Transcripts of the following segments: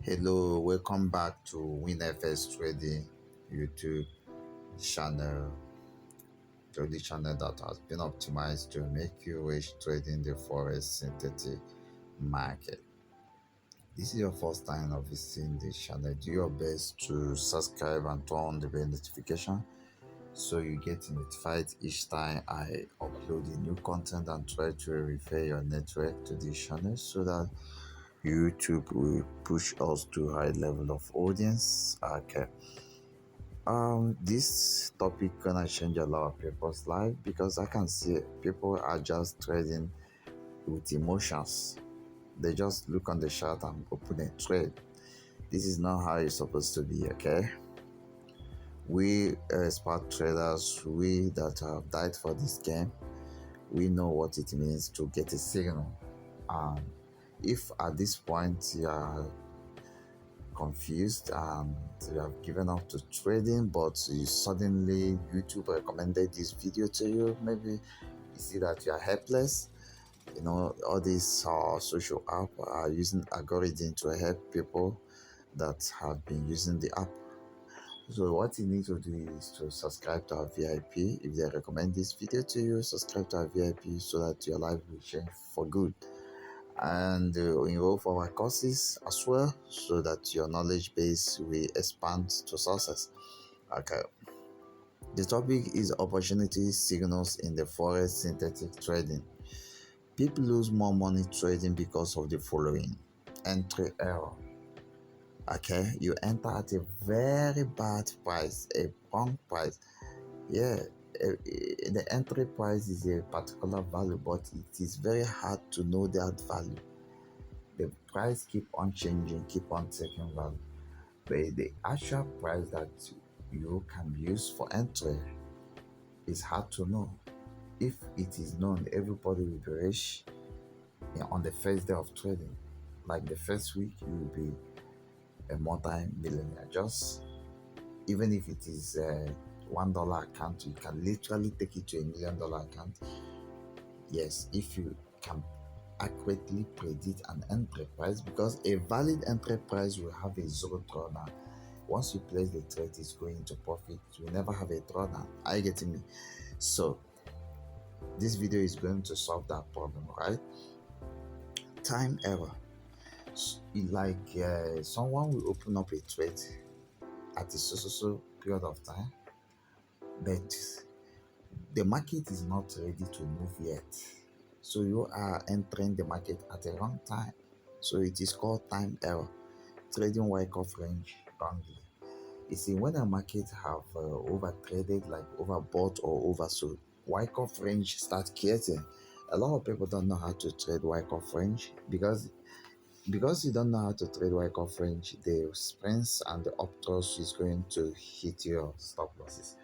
Hello, welcome back to WinFS Trading YouTube channel, the channel that has been optimized to make you rich trading the Forex synthetic market. This is your first time of visiting the channel. Do your best to subscribe and turn on the bell notification so you get notified each time I upload a new content, and try to refer your network to this channel so that YouTube will push us to high level of audience. Okay. This topic gonna change a lot of people's life because I can see people are just trading with emotions. They just look on the chart and open a trade. This is not how it's supposed to be. Okay. We smart traders, we that have died for this game, we know what it means to get a signal. If at this point you are confused and you have given up to trading, but you suddenly YouTube recommended this video to you, maybe you see that you are helpless. All these social app are using algorithm to help people that have been using the app. So what you need to do is to subscribe to our VIP. If they recommend this video to you, subscribe to our VIP so that your life will change for good, and enroll for our courses as well so that your knowledge base will expand to success. Okay. The topic is opportunity signals in the Forex synthetic trading. People lose more money trading because of the following: entry error. Okay, you enter at a very bad price, a wrong price. Yeah, the entry price is a particular value, but it is very hard to know that value. The price keep on changing, keep on taking value, but the actual price that you can use for entry is hard to know. If it is known, everybody will be rich on the first day of trading. Like the first week, you will be a multi-millionaire. Just even if it is a $1 account, you can literally take it to $1 million account. Yes, if you can accurately predict an entry price, because a valid entry price will have a zero drawdown. Once you place the trade, it's going to profit. You will never have a drawdown. Are you getting me? So this video is going to solve that problem, right? Time error. Like someone will open up a trade at a so period of time, but the market is not ready to move yet. So you are entering the market at the wrong time. So it is called time error. Trading Wyckolf range wrongly. You see, when a market have over traded, like overbought or oversold, Wyckolf range start creating. A lot of people don't know how to trade Wyckolf range because you don't know how to trade Wyckolf range. The springs and the uptrust is going to hit your stop losses.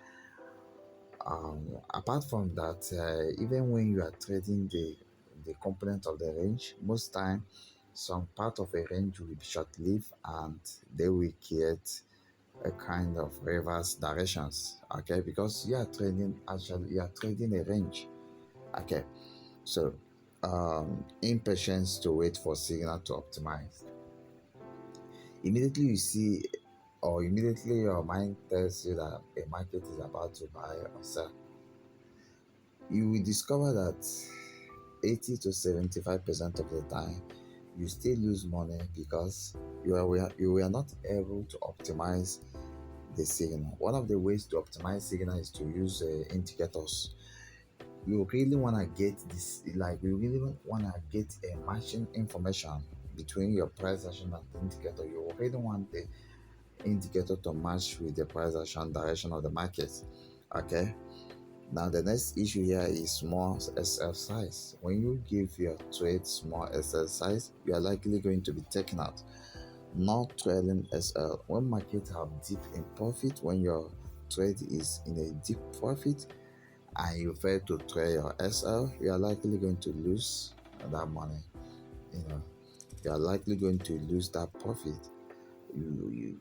Apart from that, even when you are trading the component of the range, most time some part of a range will be short-lived and they will create a kind of reverse directions. Okay, because you are trading a range. Okay, so impatience to wait for signal to optimize. Immediately you see, or immediately your mind tells you that a market is about to buy or sell, you will discover that 80 to 75% of the time you still lose money because you were not able to optimize the signal. One of the ways to optimize signal is to use indicators. You really want to get this, like you really want to get a matching information between your price action and the indicator. You really want the indicator to match with the price action direction of the market. Okay. Now the next issue here is small SL size. When you give your trade small SL size, you are likely going to be taken out. Not trailing SL. When market have dip in profit, when your trade is in a deep profit and you fail to trail your SL, you are likely going to lose that money. You are likely going to lose that profit.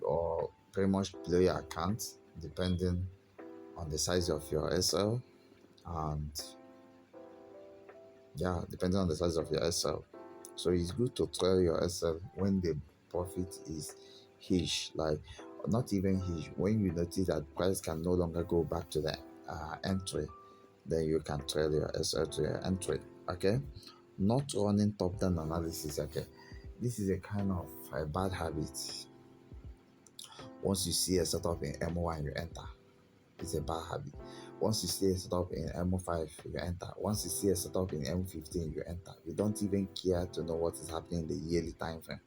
Or pretty much blow your account depending on the size of your SL, and depending on the size of your SL. So it's good to trail your SL when the profit is huge, like not even huge. When you notice that price can no longer go back to the entry, then you can trade your SL to your entry. Okay, not running top-down analysis. Okay, this is a kind of a bad habit. Once you see a setup in M1, you enter. It's a bad habit. Once you see a setup in M5, you enter. Once you see a setup in M15, you enter. You don't even care to know what is happening in the yearly time frame.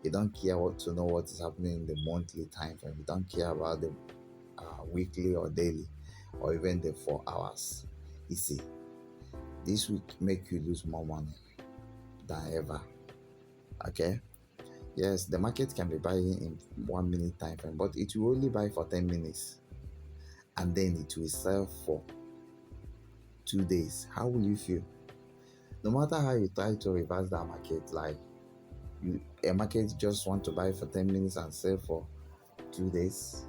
You don't care to know what is happening in the monthly time frame. You don't care about the weekly or daily or even the 4 hours. You see, this will make you lose more money than ever. Okay? Yes, the market can be buying in 1 minute time frame, but it will only buy for 10 minutes and then it will sell for 2 days. How will you feel? No matter how you try to reverse that market, like a market just want to buy for 10 minutes and sell for 2 days.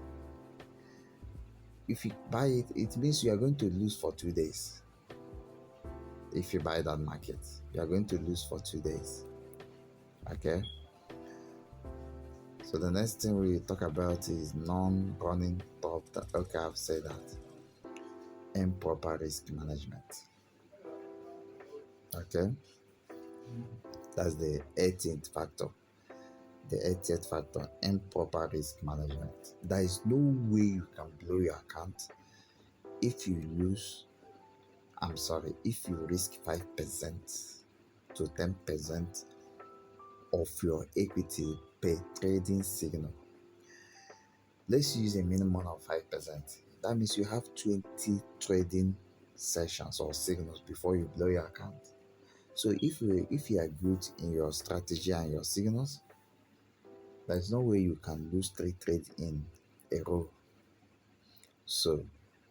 If you buy it, it means you are going to lose for 2 days. If you buy that market, you are going to lose for 2 days. Okay? So the next thing we talk about is non-running top. Okay, I've said that. Improper risk management. Okay? That's the 18th factor. The 80th factor, improper risk management. There is no way you can blow your account if you risk 5% to 10% of your equity per trading signal. Let's use a minimum of 5%. That means you have 20 trading sessions or signals before you blow your account. So if you are good in your strategy and your signals, there's no way you can lose 3 trades in a row. So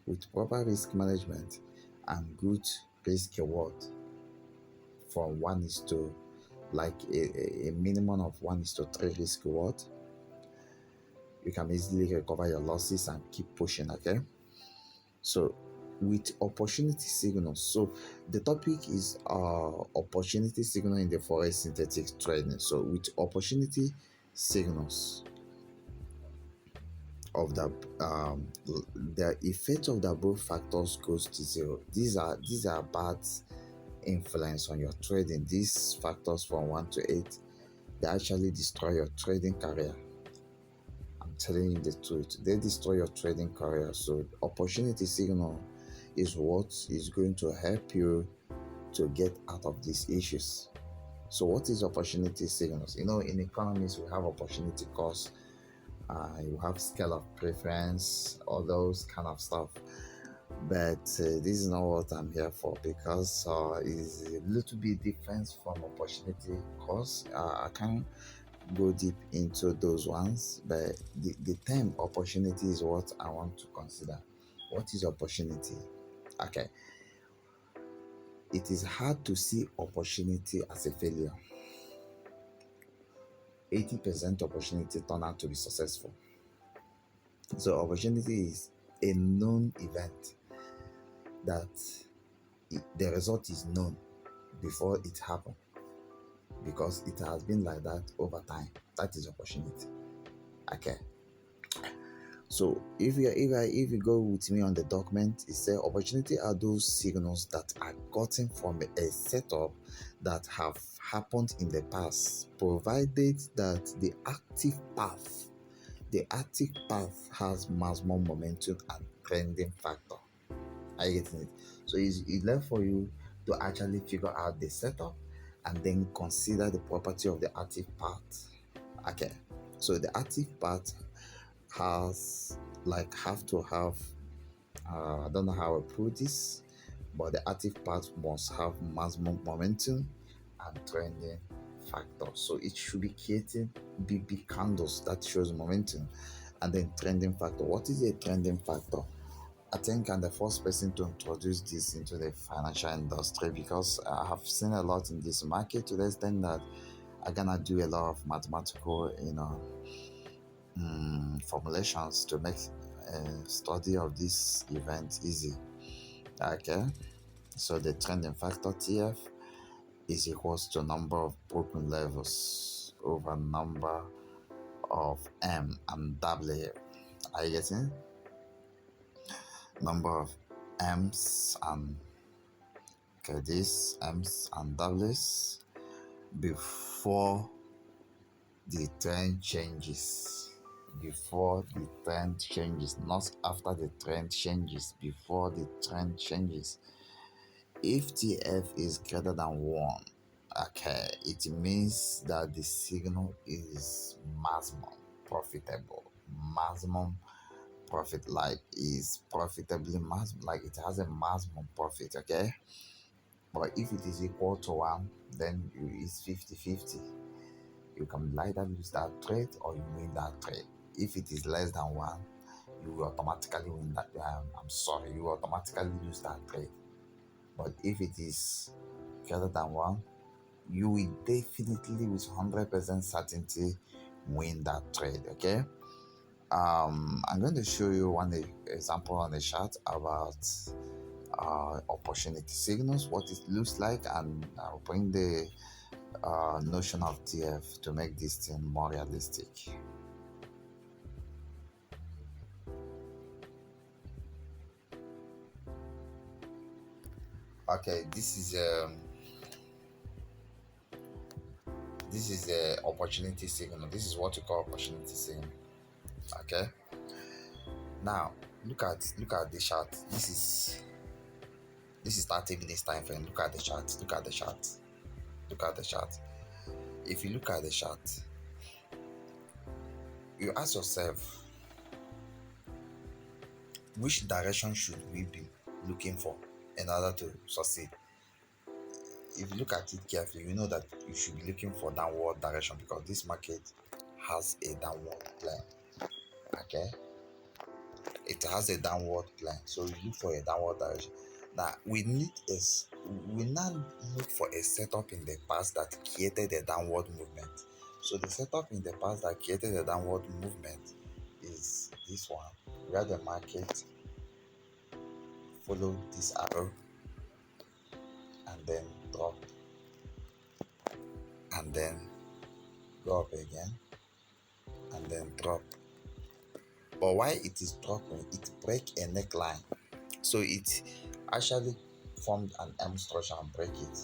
with proper risk management and good risk reward from 1 is to like a minimum of 1 is to 3 risk reward, you can easily recover your losses and keep pushing. Okay, so with opportunity signals, so the topic is opportunity signal in the forex synthetic trading. So with opportunity signals of the effect of the above factors goes to zero. These are bad influence on your trading. These factors from 1 to 8, they actually destroy your trading career. I'm telling you the truth, they destroy your trading career. So opportunity signal is what is going to help you to get out of these issues. So what is opportunity signals? In economics we have opportunity cost, you have scale of preference, all those kind of stuff. But this is not what I'm here for, because it's a little bit different from opportunity cost. I can't go deep into those ones, but the term opportunity is what I want to consider. What is opportunity? Okay, it is hard to see opportunity as a failure. 80% opportunity turn out to be successful. So opportunity is a known event that the result is known before it happened, because it has been like that over time. That is opportunity. Okay. So if you go with me on the document, it says opportunity are those signals that are gotten from a setup that have happened in the past, provided that the active path has maximum momentum and trending factor. Are you getting it? So it's left for you to actually figure out the setup and then consider the property of the active part. Okay, so the active part have to have I don't know how I put this, but the active part must have maximum momentum and trending factor. So it should be creating big candles that shows momentum, and then trending factor. What is a trending factor? I think I'm the first person to introduce this into the financial industry, because I have seen a lot in this market to the extent that I'm gonna do a lot of mathematical, formulations to make study of this event easy. Okay, so the trending factor TF is equals to number of broken levels over number of M and W. Are you getting? Number of M's and okay, these M's and W's before the trend changes. Before the trend changes, not after the trend changes, before the trend changes. If TF is greater than 1, okay, it means that the signal is maximum profitable. Maximum profit, like is profitably maximum, like it has a maximum profit, okay? But if it is equal to 1, then it's 50-50. You can either lose that trade or you win that trade. If it is less than 1, you will automatically win that. You will automatically lose that trade. But if it is greater than 1, you will definitely with 100% certainty win that trade, okay? I'm going to show you one example on the chart about opportunity signals, what it looks like, and I'll bring the notion of TF to make this thing more realistic. Okay, this is a opportunity signal. This is what we call opportunity signal. Okay. Now look at the chart. This is 30 minutes time frame. Look at the chart. Look at the chart. Look at the chart. If you look at the chart, you ask yourself, which direction should we be looking for in order to succeed? If you look at it carefully, you know that you should be looking for downward direction because this market has a downward plan. Okay, it has a downward plan, so you look for a downward direction. Now we now look for a setup in the past that created a downward movement. So the setup in the past that created a downward movement is this one, where the market followed this arrow and then drop and then go up again and then drop. But while it is dropping, it break a neckline, so it actually formed an M structure and break it.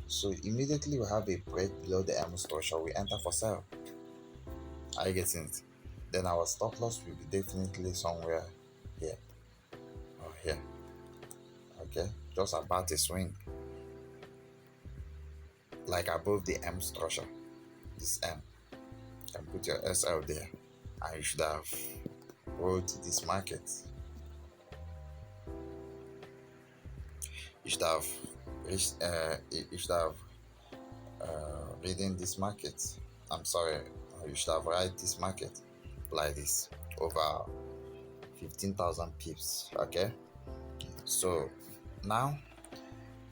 So immediately we have a break below the M structure, we enter for sell. Are you getting it? Then our stop loss will be definitely somewhere here or here. Okay, just about a swing, like above the M structure. This M, you can put your SL there, and you should have rode this market. You should have reading this market. I'm sorry, you should have ride this market like this over 15,000 pips. Okay, so now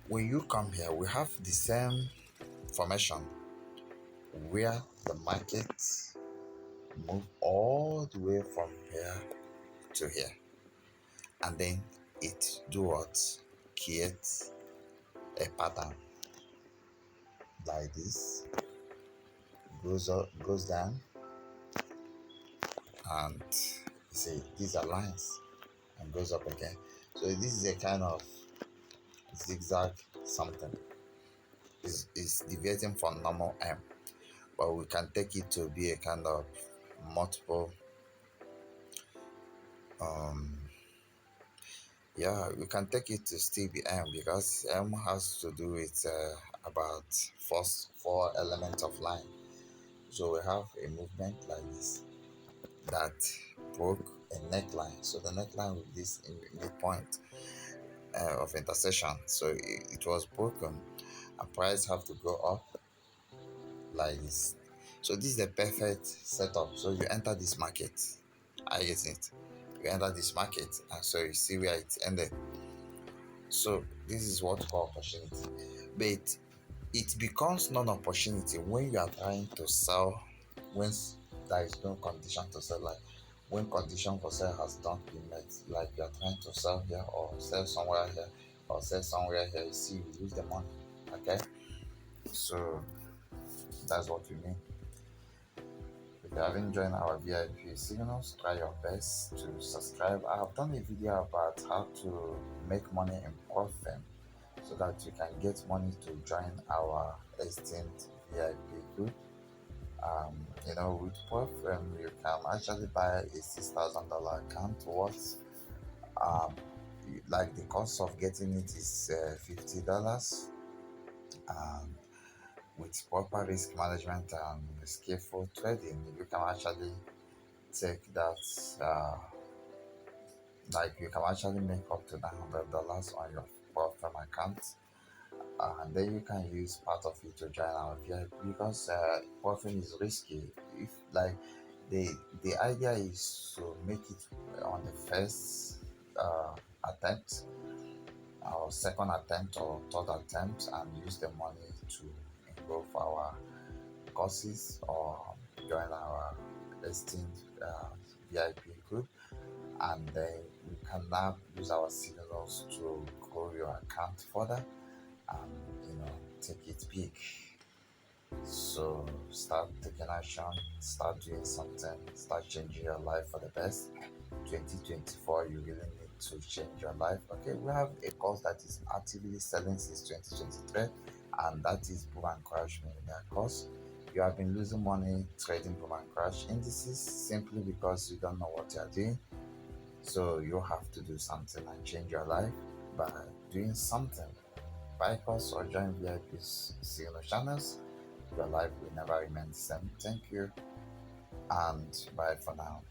when you come here, we have the same formation where the market move all the way from here to here, and then it do what? Create a pattern like this, goes up, goes down, and see these are lines, and goes up again. So this is a kind of zigzag something. Is deviating from normal M, but we can take it to be a kind of multiple we can take it to still be M, because M has to do with about first 4 elements of line. So we have a movement like this that broke a neckline. So the neckline with this midpoint of intersection, so it was broken, and price have to go up like this. So this is the perfect setup. So you enter this market, I get it, you enter this market, and so you see where it ended. So this is what we call opportunity, but it becomes non-opportunity when you are trying to sell when there is no condition to sell, like when condition for sale has not been met, like you are trying to sell here or sell somewhere here or sell somewhere here, you see you lose the money. Okay, so that's what we mean. you haven't joined our VIP signals, try your best to subscribe. I have done a video about how to make money in Profit so that you can get money to join our esteemed VIP group. With Profit, you can actually buy a $6,000 account worth. Um, like the cost of getting it is $50. And with proper risk management and skillful trading, you can actually take that. Like you can actually make up to $900 on your Profit account, and then you can use part of it to join our VIP because Profit is risky. If like the the idea is to make it on the first attempt or second attempt or third attempt and use the money to improve our courses or join our esteemed VIP group, and then you can now use our signals to grow your account further and take it big. So start taking action, start doing something, start changing your life for the best. 2024, you really need to change your life. Okay, we have a course that is actively selling since 2023, and that is Boom and Crash Millionaire course. You have been losing money trading Boom and Crash indices simply because you don't know what you are doing. So you have to do something and change your life by doing something. Buy course or join VIP's signal channels. Your life will never remain the same. Thank you and bye for now.